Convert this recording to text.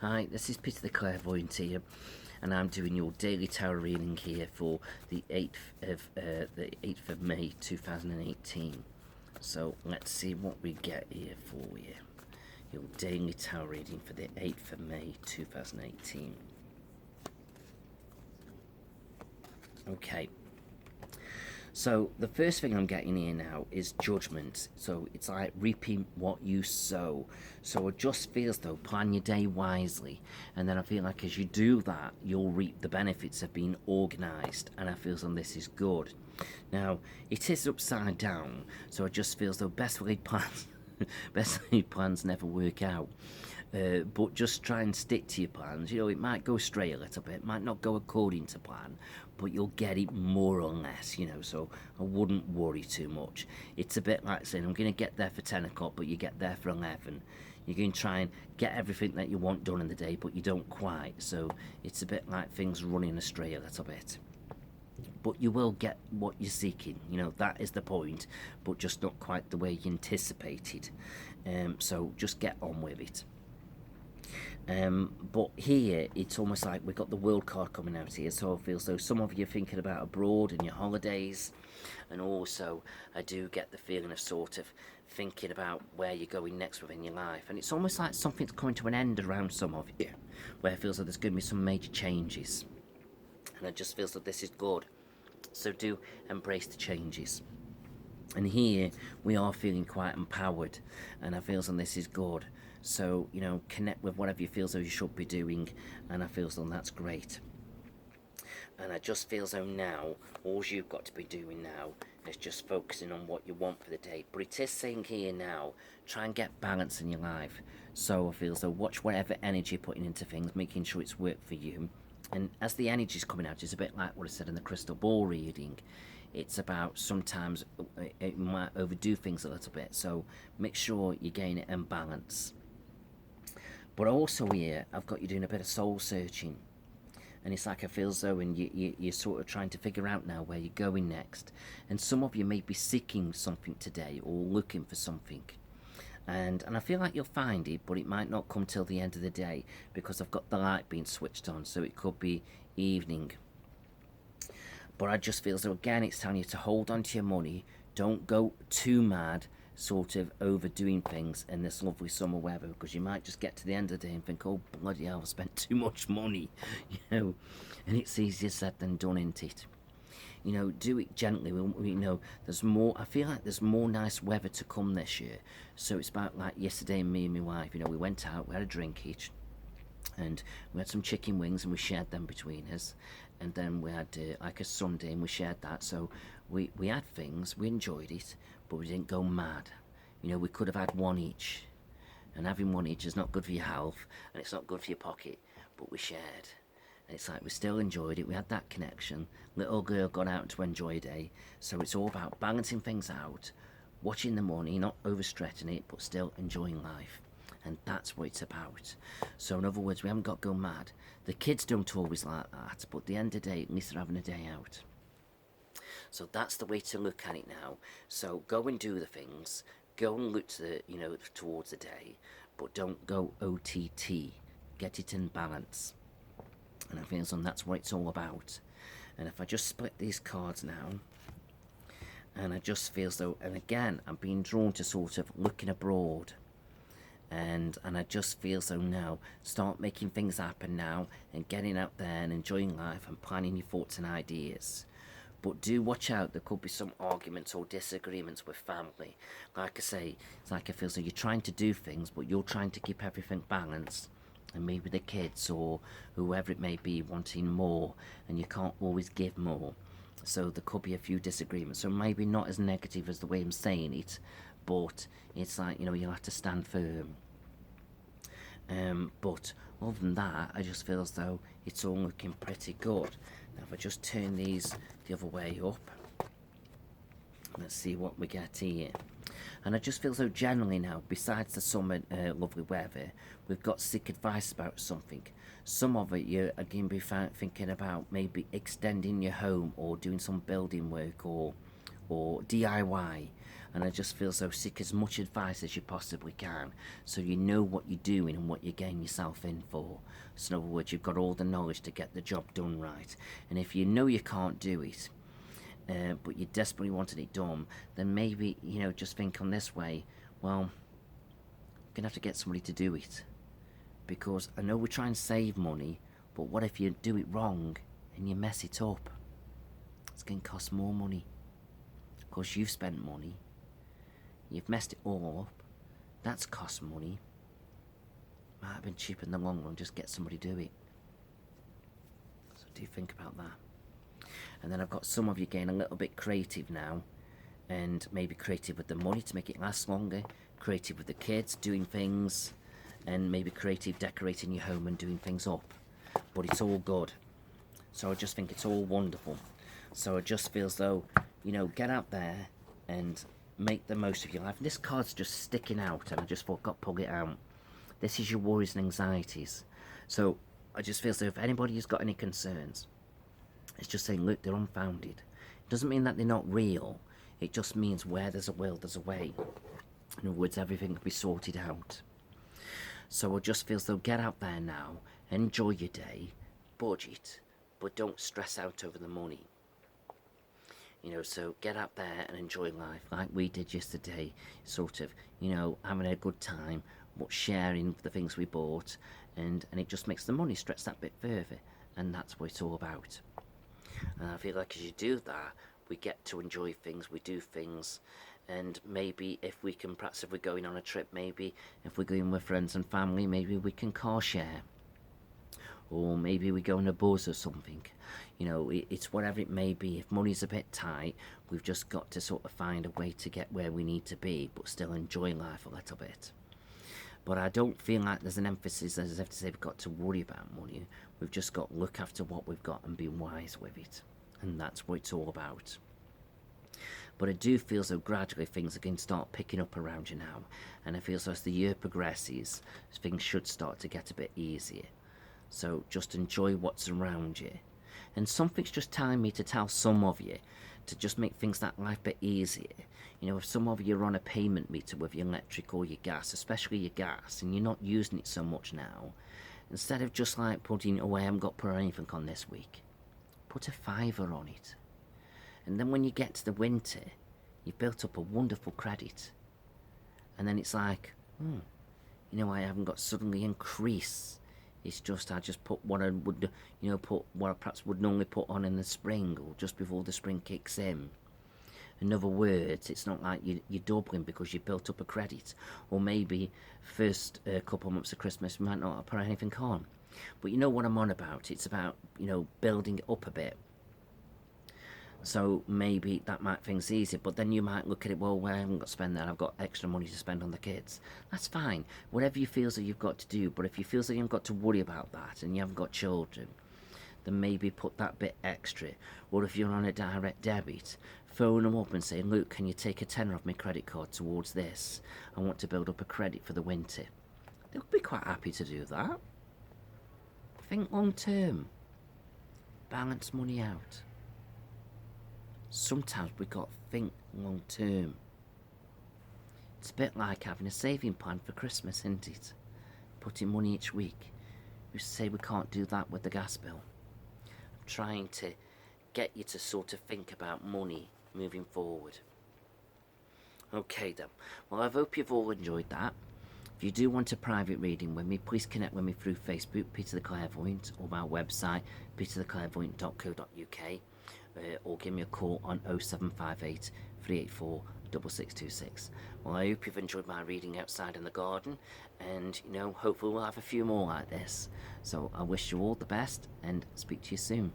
Hi, this is Peter the Clairvoyant here, and I'm doing your daily tarot reading here for the 8th of May 2018. So let's see what we get here for you. Your daily tarot reading for the 8th of May 2018. Okay. So the first thing I'm getting here now is judgment. So it's like reaping what you sow. So it just feels though, plan your day wisely. And then I feel like as you do that, you'll reap the benefits of being organised. And I feel as though this is good. Now, it is upside down. So it just feels though best laid plans, best laid plans never work out. But just try and stick to your plans. You know, it might go astray a little bit, might not go according to plan, but you'll get it more or less, you know, so I wouldn't worry too much. It's a bit like saying, I'm going to get there for 10 o'clock, but you get there for 11. You're going to try and get everything that you want done in the day, but you don't quite. So it's a bit like things running astray a little bit. But you will get what you're seeking, you know, that is the point, but just not quite the way you anticipated. So just get on with it. But here it's almost like we've got the World card coming out here, so I feel as though some of you are thinking about abroad and your holidays, and also I do get the feeling of sort of thinking about where you're going next within your life, and it's almost like something's coming to an end around some of you, where it feels like there's going to be some major changes, and it just feels that this is good, so do embrace the changes. And here we are feeling quite empowered, and I feel as though this is good. So, you know, connect with whatever you feel as though you should be doing, and I feel as though that's great. And I just feel as though now, all you've got to be doing now is just focusing on what you want for the day. But it is saying here now, try and get balance in your life. So I feel as though watch whatever energy you're putting into things, making sure it's work for you. And as the energy's coming out, it's a bit like what I said in the crystal ball reading. It's about sometimes it might overdo things a little bit. So make sure you gain it in balance. But also here, I've got you doing a bit of soul searching. And it's like I feel as though you're sort of trying to figure out now where you're going next. And some of you may be seeking something today or looking for something. And I feel like you'll find it, but it might not come till the end of the day because I've got the light being switched on. So it could be evening. But I just feel as though, again, it's telling you to hold on to your money. Don't go too mad, sort of overdoing things in this lovely summer weather, because you might just get to the end of the day and think, oh bloody hell, I've spent too much money, you know. And it's easier said than done, isn't it? You know, do it gently. We know there's more. I feel like there's more nice weather to come this year. So it's about like yesterday, me and my wife, you know, we went out, we had a drink each, and we had some chicken wings and we shared them between us. And then we had like a Sunday and we shared that. So we had things, we enjoyed it, but we didn't go mad. You know, we could have had one each, and having one each is not good for your health and it's not good for your pocket, but we shared. And it's like we still enjoyed it, we had that connection. Little girl got out to enjoy a day. So it's all about balancing things out, watching the money, not overstretching it, but still enjoying life. And that's what it's about. So in other words, we haven't got to go mad. The kids don't always like that, but at the end of the day, at least they're having a day out. So that's the way to look at it now. So go and do the things, go and look to the, you know, towards the day, but don't go OTT. Get it in balance. And I feel as though that's what it's all about. And if I just split these cards now, and I just feel as though, and again, I'm being drawn to sort of looking abroad. And I just feel so now, start making things happen now and getting out there and enjoying life and planning your thoughts and ideas. But do watch out, there could be some arguments or disagreements with family. Like I say, it's like I feel so you're trying to do things, but you're trying to keep everything balanced. And maybe the kids or whoever it may be wanting more, and you can't always give more. So there could be a few disagreements. So maybe not as negative as the way I'm saying it, but it's like, you know, you'll have to stand firm. But other than that, I just feel as though it's all looking pretty good. Now if I just turn these the other way up, let's see what we get here. And I just feel so generally now, besides the summer lovely weather, we've got sick advice about something. Some of it you are going to be thinking about maybe extending your home or doing some building work or DIY. And I just feel so seek as much advice as you possibly can, so you know what you're doing and what you're getting yourself in for. So in other words, you've got all the knowledge to get the job done right. And if you know you can't do it, but you desperately wanted it done, then maybe, just think on this way, well, you're going to have to get somebody to do it. Because I know we try and save money, but what if you do it wrong and you mess it up? It's going to cost more money. Of course, you've spent money. You've messed it all up. That's cost money. Might have been cheaper in the long run, just get somebody to do it. So do think about that. And then I've got some of you getting a little bit creative now, and maybe creative with the money to make it last longer, creative with the kids, doing things, and maybe creative decorating your home and doing things up. But it's all good. So I just think it's all wonderful. So it just feels though, get out there and make the most of your life. This card's just sticking out, and I just thought, got to pull it out. This is your worries and anxieties. So I just feel so if anybody has got any concerns, it's just saying, look, they're unfounded. It doesn't mean that they're not real. It just means where there's a will, there's a way. In other words, everything will be sorted out. So it just feels though, get out there now, enjoy your day, budget, but don't stress out over the money. So get out there and enjoy life like we did yesterday, sort of, having a good time, but sharing the things we bought, and it just makes the money stretch that bit further, and that's what it's all about. And I feel like as you do that, we get to enjoy things, we do things, and maybe if we can, perhaps if we're going on a trip, maybe if we're going with friends and family, maybe we can car share. Or maybe we go on a bus or something. It's whatever it may be. If money's a bit tight, we've just got to sort of find a way to get where we need to be, but still enjoy life a little bit. But I don't feel like there's an emphasis, as if to say, we've got to worry about money. We've just got to look after what we've got and be wise with it. And that's what it's all about. But I do feel so gradually things are going to start picking up around you now. And I feel so as the year progresses, things should start to get a bit easier. So just enjoy what's around you. And something's just telling me to tell some of you to just make things that life a bit easier. If some of you are on a payment meter with your electric or your gas, especially your gas, and you're not using it so much now, instead of just like putting, I haven't got to put anything on this week, put a £5 on it. And then when you get to the winter, you've built up a wonderful credit. And then it's like, I haven't got suddenly increase. It's just I just put what I would, put what I perhaps would normally put on in the spring or just before the spring kicks in. In other words, it's not like you're doubling because you built up a credit. Or maybe first couple of months of Christmas you might not put anything on. But you know what I'm on about. It's about, building it up a bit. So maybe that might things easier, but then you might look at it, well, I haven't got to spend that, I've got extra money to spend on the kids. That's fine, whatever you feel that you've got to do, but if you feel that you haven't got to worry about that and you haven't got children, then maybe put that bit extra. Or if you're on a direct debit, phone them up and say, look, can you take a tenner off my credit card towards this? I want to build up a credit for the winter. They'll be quite happy to do that. Think long term. Balance money out. Sometimes we've got to think long term. It's a bit like having a saving plan for Christmas, isn't it? Putting money each week. We say we can't do that with the gas bill. I'm trying to get you to sort of think about money moving forward. Okay then. Well, I hope you've all enjoyed that. If you do want a private reading with me, please connect with me through Facebook, Peter the Clairvoyant, or my website, petertheclairvoyant.co.uk. Or give me a call on 0758 384 6626. Well, I hope you've enjoyed my reading outside in the garden, and hopefully we'll have a few more like this. So I wish you all the best and speak to you soon.